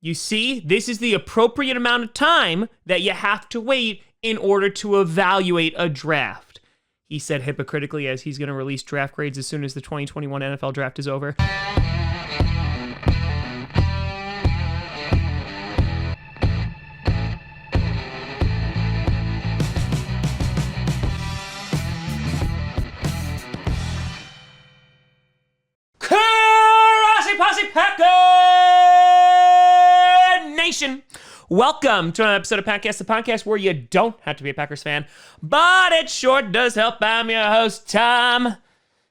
You see, this is the appropriate amount of time that you have to wait in order to evaluate a draft. He said hypocritically as he's going to release draft grades as soon as the 2021 NFL draft is over. Grossi Posse Packer Nation. Welcome to another episode of Packcast, the podcast where you don't have to be a Packers fan, but it sure does help. I'm your host, Tom.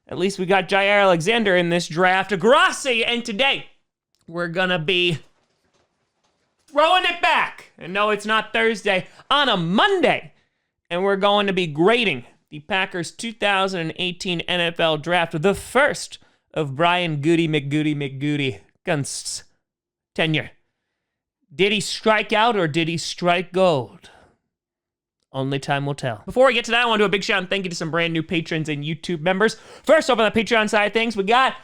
At least we got Jaire Alexander in this draft, Grossi, and today we're gonna be throwing it back. And no, it's not Thursday, on a Monday. And we're going to be grading the Packers 2018 NFL draft, the first of Brian Goody McGoody Gunst's tenure. Did he strike out or did he strike gold? Only time will tell. Before we get to that, I want to do a big shout and thank you to some brand new patrons and YouTube members. First, over on the Patreon side of things, we got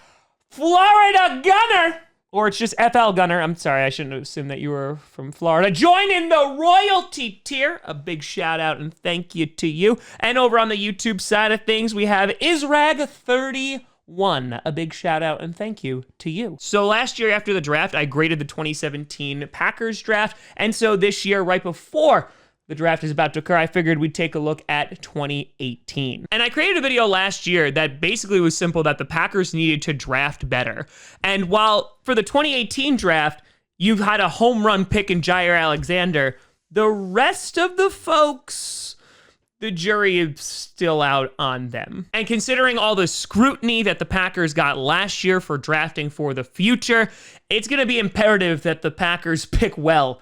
Florida Gunner, or it's just FL Gunner. I'm sorry, I shouldn't have assumed that you were from Florida. Join in the royalty tier. A big shout out and thank you to you. And over on the YouTube side of things, we have Israg31. A big shout out and thank you to you. So last year after the draft, I graded the 2017 Packers draft. And so this year, right before the draft is about to occur, I figured we'd take a look at 2018. And I created a video last year that basically was simple, that the Packers needed to draft better. And while for the 2018 draft, you've had a home run pick in Jaire Alexander, the rest of the folks, the jury is still out on them. And considering all the scrutiny that the Packers got last year for drafting for the future, it's going to be imperative that the Packers pick well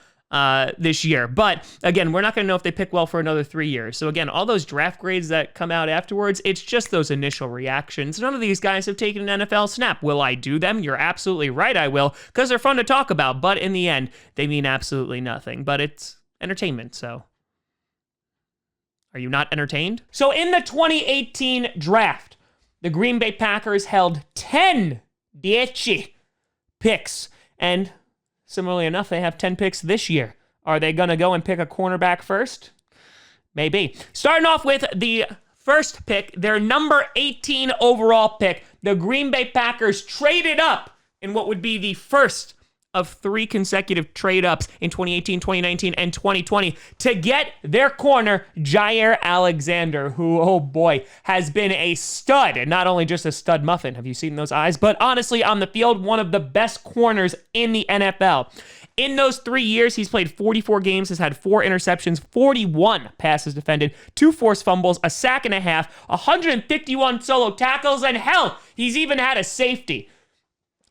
this year. But again, we're not going to know if they pick well for another 3 years. So again, all those draft grades that come out afterwards, it's just those initial reactions. None of these guys have taken an NFL snap. Will I do them? You're absolutely right, I will, because they're fun to talk about. But in the end, they mean absolutely nothing. But it's entertainment, so are you not entertained? So in the 2018 draft, the Green Bay Packers held 10 picks. And similarly enough, they have 10 picks this year. Are they going to go and pick a cornerback first? Maybe. Starting off with the first pick, their number 18 overall pick, the Green Bay Packers traded up in what would be the first of 3 consecutive trade-ups in 2018, 2019, and 2020 to get their corner, Jaire Alexander, who, oh boy, has been a stud, and not only just a stud muffin, have you seen those eyes, but honestly, on the field, one of the best corners in the NFL. In those 3 years, he's played 44 games, has had 4 interceptions, 41 passes defended, 2 forced fumbles, a sack and a half, 151 solo tackles, and hell, he's even had a safety.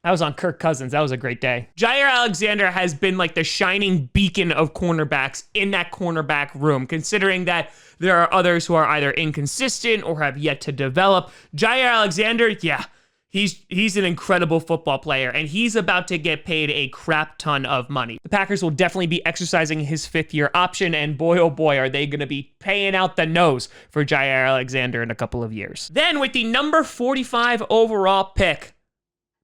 I was on Kirk Cousins. That was a great day. Jaire Alexander has been like the shining beacon of cornerbacks in that cornerback room, considering that there are others who are either inconsistent or have yet to develop. Jaire Alexander, yeah, he's an incredible football player, and he's about to get paid a crap ton of money. The Packers will definitely be exercising his 5th-year option, and boy, oh boy, are they going to be paying out the nose for Jaire Alexander in a couple of years. Then with the number 45 overall pick,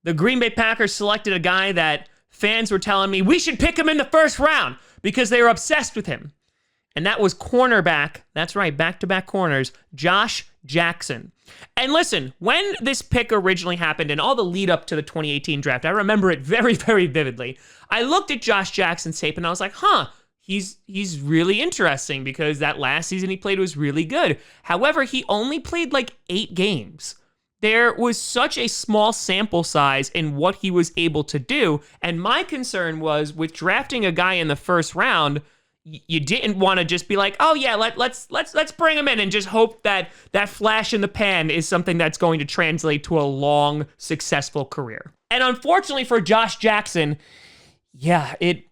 the Green Bay Packers selected a guy that fans were telling me we should pick him in the first round because they were obsessed with him. And that was cornerback, that's right, back-to-back corners, Josh Jackson. And listen, when this pick originally happened and all the lead up to the 2018 draft, I remember it very, very vividly. I looked at Josh Jackson's tape and I was like, he's really interesting because that last season he played was really good. However, he only played like 8 games. There was such a small sample size in what he was able to do, and my concern was with drafting a guy in the first round, you didn't want to just be like, oh yeah, let's bring him in and just hope that that flash in the pan is something that's going to translate to a long, successful career. And unfortunately for Josh Jackson, yeah, it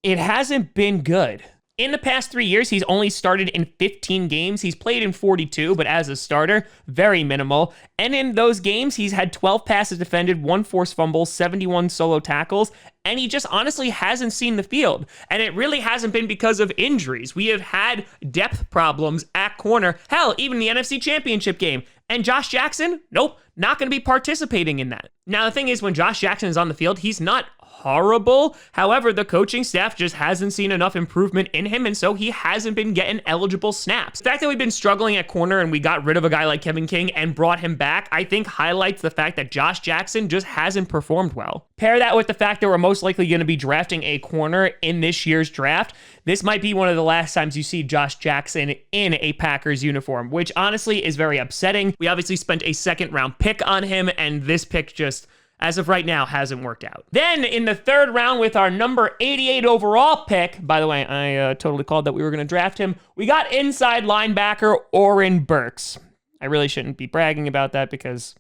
hasn't been good. In the past 3 years, he's only started in 15 games. He's played in 42, but as a starter, very minimal. And in those games, he's had 12 passes defended, 1 forced fumble, 71 solo tackles, and he just honestly hasn't seen the field. And it really hasn't been because of injuries. We have had depth problems at corner. Hell, even the NFC Championship game. And Josh Jackson, nope, not going to be participating in that. Now, the thing is, when Josh Jackson is on the field, he's not horrible. However, the coaching staff just hasn't seen enough improvement in him, and so he hasn't been getting eligible snaps. The fact that we've been struggling at corner and we got rid of a guy like Kevin King and brought him back, I think highlights the fact that Josh Jackson just hasn't performed well. Pair that with the fact that we're most likely going to be drafting a corner in this year's draft. This might be one of the last times you see Josh Jackson in a Packers uniform, which honestly is very upsetting. We obviously spent a second-round pick on him, and this pick just, as of right now, hasn't worked out. Then in the third round with our number 88 overall pick, by the way, I totally called that we were going to draft him, we got inside linebacker Oren Burks. I really shouldn't be bragging about that because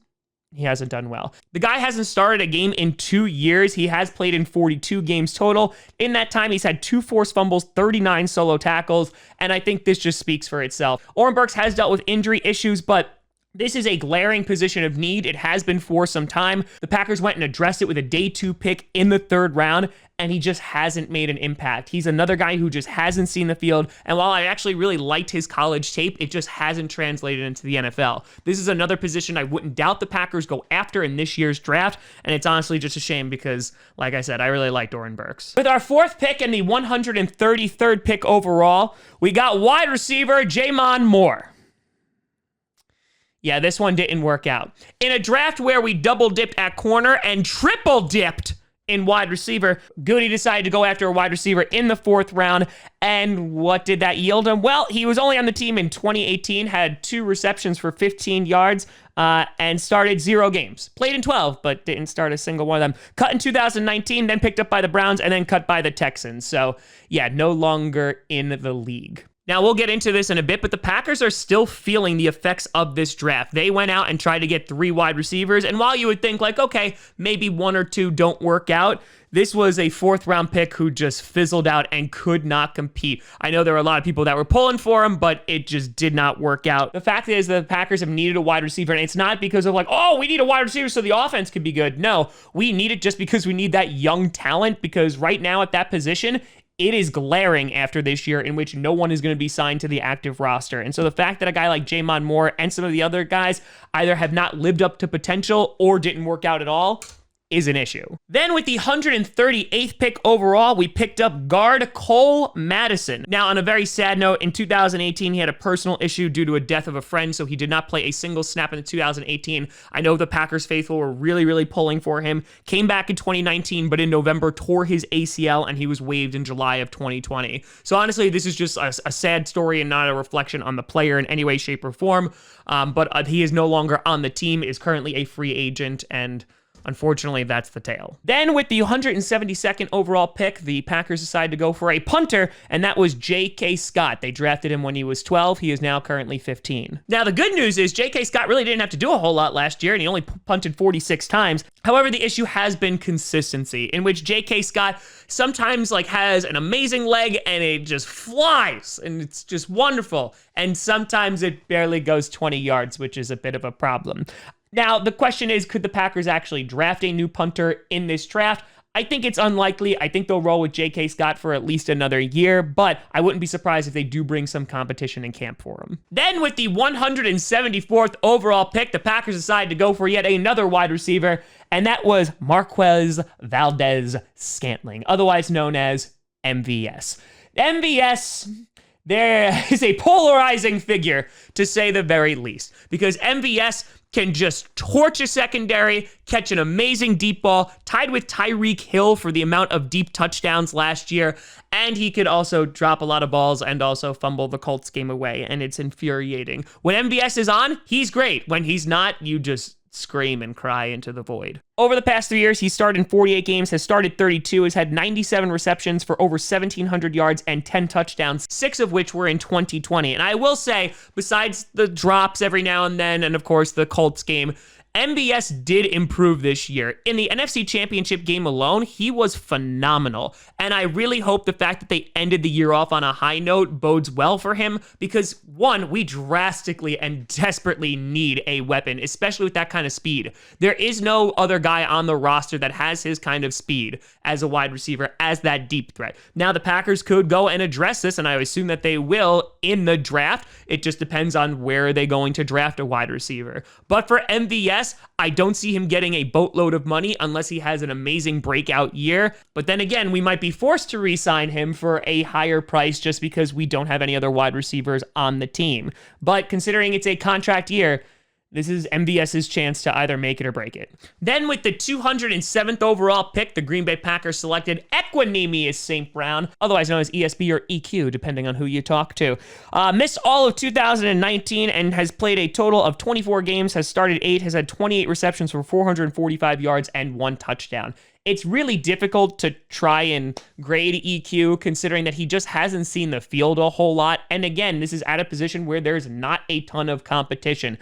he hasn't done well. The guy hasn't started a game in 2 years. He has played in 42 games total. In that time, he's had 2 forced fumbles, 39 solo tackles, and I think this just speaks for itself. Oren Burks has dealt with injury issues, but this is a glaring position of need. It has been for some time. The Packers went and addressed it with a day 2 pick in the third round, and he just hasn't made an impact. He's another guy who just hasn't seen the field, and while I actually really liked his college tape, it just hasn't translated into the NFL. This is another position I wouldn't doubt the Packers go after in this year's draft, and it's honestly just a shame because, like I said, I really liked Oren Burks. With our 4th pick and the 133rd pick overall, we got wide receiver Jaymon Moore. Yeah, this one didn't work out. In a draft where we double dipped at corner and triple dipped in wide receiver, Goody decided to go after a wide receiver in the 4th round. And what did that yield him? Well, he was only on the team in 2018, had 2 receptions for 15 yards, and started 0 games. Played in 12, but didn't start a single one of them. Cut in 2019, then picked up by the Browns, and then cut by the Texans. So, yeah, no longer in the league. Now, we'll get into this in a bit, but the Packers are still feeling the effects of this draft. They went out and tried to get 3 wide receivers, and while you would think, like, okay, maybe 1 or 2 don't work out, this was a 4th-round pick who just fizzled out and could not compete. I know there were a lot of people that were pulling for him, but it just did not work out. The fact is the Packers have needed a wide receiver, and it's not because of like, oh, we need a wide receiver so the offense could be good. No, we need it just because we need that young talent, because right now at that position, it is glaring after this year in which no one is going to be signed to the active roster. And so the fact that a guy like Jaymon Moore and some of the other guys either have not lived up to potential or didn't work out at all is an issue. Then with the 138th pick overall, we picked up guard Cole Madison. Now, on a very sad note, in 2018, he had a personal issue due to a death of a friend, so he did not play a single snap in the 2018. I know the Packers faithful were really pulling for him. Came back in 2019, but in November tore his ACL, and he was waived in July of 2020. So honestly, this is just a sad story and not a reflection on the player in any way, shape, or form. But he is no longer on the team, is currently a free agent, and unfortunately, that's the tale. Then with the 172nd overall pick, the Packers decided to go for a punter, and that was J.K. Scott. They drafted him when he was 12. He is now currently 15. Now, the good news is J.K. Scott really didn't have to do a whole lot last year, and he only punted 46 times. However, the issue has been consistency, in which J.K. Scott sometimes has an amazing leg, and it just flies, and it's just wonderful. And sometimes it barely goes 20 yards, which is a bit of a problem. Now, the question is, could the Packers actually draft a new punter in this draft? I think it's unlikely. I think they'll roll with J.K. Scott for at least another year, but I wouldn't be surprised if they do bring some competition in camp for him. Then with the 174th overall pick, the Packers decided to go for yet another wide receiver, and that was Marquez Valdez-Scantling, otherwise known as MVS. MVS, there is a polarizing figure, to say the very least, because MVS can just torch a secondary, catch an amazing deep ball, tied with Tyreek Hill for the amount of deep touchdowns last year, and he could also drop a lot of balls and also fumble the Colts game away, and it's infuriating. When MVS is on, he's great. When he's not, you just scream and cry into the void. Over the past 3 years, he's started in 48 games, has started 32, has had 97 receptions for over 1,700 yards and 10 touchdowns, 6 of which were in 2020. And I will say, besides the drops every now and then, and of course the Colts game, MVS did improve this year. In the NFC Championship game alone, he was phenomenal. And I really hope the fact that they ended the year off on a high note bodes well for him because, one, we drastically and desperately need a weapon, especially with that kind of speed. There is no other guy on the roster that has his kind of speed as a wide receiver, as that deep threat. Now, the Packers could go and address this, and I assume that they will in the draft. It just depends on where they're going to draft a wide receiver. But for MVS, MVS, I don't see him getting a boatload of money unless he has an amazing breakout year. But then again, we might be forced to re-sign him for a higher price just because we don't have any other wide receivers on the team. But considering it's a contract year, this is MVS's chance to either make it or break it. Then with the 207th overall pick, the Green Bay Packers selected Equanimeous St. Brown, otherwise known as ESB or EQ, depending on who you talk to. Missed all of 2019 and has played a total of 24 games, has started 8, has had 28 receptions for 445 yards and 1 touchdown. It's really difficult to try and grade EQ considering that he just hasn't seen the field a whole lot. And again, this is at a position where there's not a ton of competition,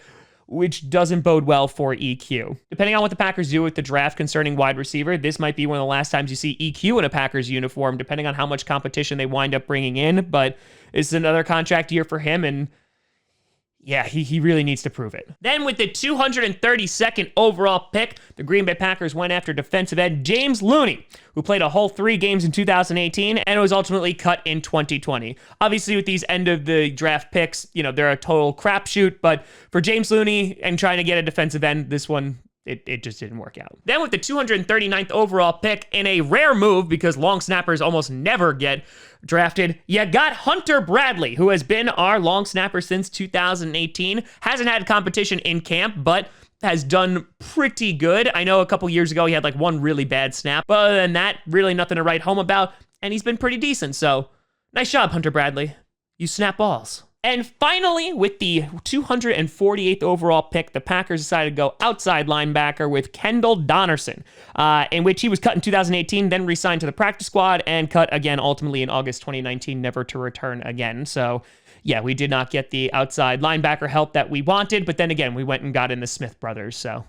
which doesn't bode well for EQ. Depending on what the Packers do with the draft concerning wide receiver, this might be one of the last times you see EQ in a Packers uniform, depending on how much competition they wind up bringing in. But it's another contract year for him, and yeah, he really needs to prove it. Then with the 232nd overall pick, the Green Bay Packers went after defensive end James Looney, who played a whole 3 games in 2018 and was ultimately cut in 2020. Obviously, with these end of the draft picks, they're a total crapshoot, but for James Looney and trying to get a defensive end, this one, it just didn't work out. Then with the 239th overall pick, in a rare move because long snappers almost never get drafted, you got Hunter Bradley, who has been our long snapper since 2018. Hasn't had competition in camp, but has done pretty good. I know a couple years ago he had like 1 really bad snap, but other than that, really nothing to write home about, and he's been pretty decent. So nice job, Hunter Bradley. You snap balls. And finally, with the 248th overall pick, the Packers decided to go outside linebacker with Kendall Donnerson, in which he was cut in 2018, then re-signed to the practice squad, and cut again ultimately in August 2019, never to return again. So yeah, we did not get the outside linebacker help that we wanted, but then again, we went and got in the Smith brothers, so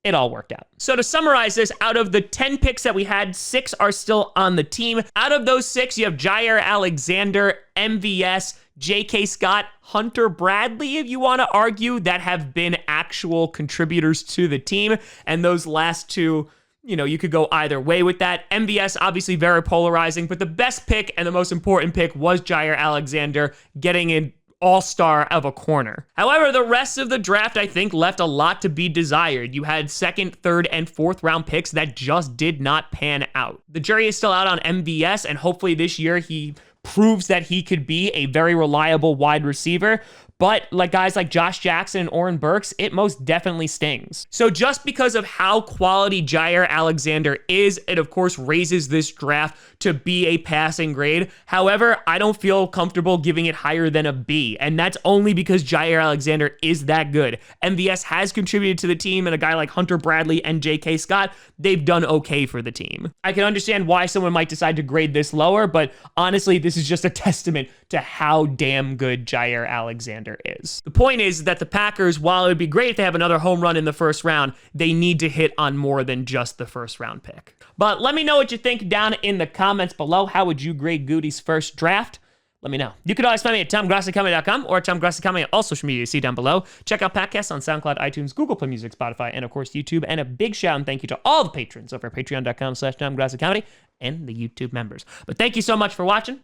it all worked out. So to summarize this, out of the 10 picks that we had, 6 are still on the team. Out of those 6, you have Jaire Alexander, MVS, J.K. Scott, Hunter Bradley, if you want to argue, that have been actual contributors to the team. And those last 2, you could go either way with that. MVS, obviously very polarizing, but the best pick and the most important pick was Jaire Alexander, getting an all-star of a corner. However, the rest of the draft, I think, left a lot to be desired. You had 2nd, 3rd, and 4th round picks that just did not pan out. The jury is still out on MVS, and hopefully this year he proves that he could be a very reliable wide receiver. But like guys like Josh Jackson and Oren Burks, it most definitely stings. So just because of how quality Jaire Alexander is, it of course raises this draft to be a passing grade. However, I don't feel comfortable giving it higher than a B, and that's only because Jaire Alexander is that good. MVS has contributed to the team, and a guy like Hunter Bradley and J.K. Scott, they've done okay for the team. I can understand why someone might decide to grade this lower, but honestly, this is just a testament to how damn good Jaire Alexander is. The point is that the Packers, while it would be great if they have another home run in the first round, they need to hit on more than just the first round pick. But let me know what you think down in the comments below. How would you grade Goody's first draft? Let me know. You could always find me at TomGrossiComedy.com or at TomGrossiComedy on all social media you see down below. Check out podcasts on SoundCloud, iTunes, Google Play Music, Spotify, and of course YouTube. And a big shout and thank you to all the patrons over at patreon.com/TomGrossiComedy and the YouTube members. But thank you so much for watching.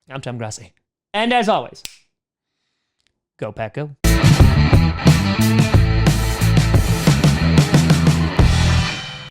I'm Tom Grossi. And as always, go Pack Go.